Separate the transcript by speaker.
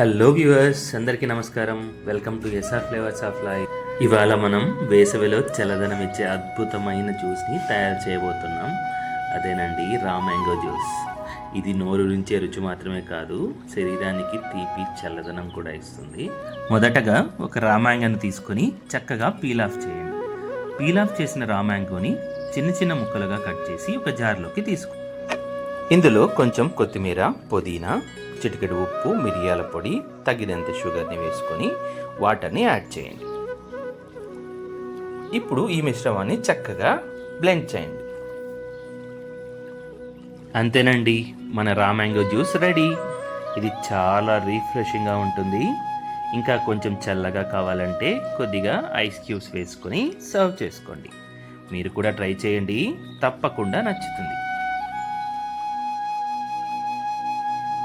Speaker 1: Hello viewers, అందరికీ నమస్కారం. Welcome to SR flavours of life. ఇవాళ మనం వేసవిలో చల్లదనం ఇచ్చే అద్భుతమైన జ్యూస్ని తయారు చేయబోతున్నాం. అదేనండి రా మ్యాంగో జ్యూస్. ఇది నోరూరించే రుచి మాత్రమే కాదు, శరీరానికి తీపి చల్లదనం కూడా ఇస్తుంది. మొదటగా ఒక రా మ్యాంగోని తీసుకొని చక్కగా పీల్ ఆఫ్ చేయండి. పీల్ ఆఫ్ చేసిన రా మ్యాంగోని చిన్న చిన్న ముక్కలుగా కట్ చేసి ఒక జార్లోకి తీసుకోండి. ఇందులో కొంచెం కొత్తిమీర, పుదీనా, చిటికెడు ఉప్పు, మిరియాల పొడి, తగినంత షుగర్ని వేసుకొని వాటర్ని యాడ్ చేయండి. ఇప్పుడు ఈ మిశ్రమాన్ని చక్కగా బ్లెండ్ చేయండి. అంతేనండి, మన రా మ్యాంగో జ్యూస్ రెడీ. ఇది చాలా రిఫ్రెషింగ్గా ఉంటుంది. ఇంకా కొంచెం చల్లగా కావాలంటే కొద్దిగా ఐస్ క్యూబ్స్ వేసుకొని సర్వ్ చేసుకోండి. మీరు కూడా ట్రై చేయండి, తప్పకుండా నచ్చుతుంది.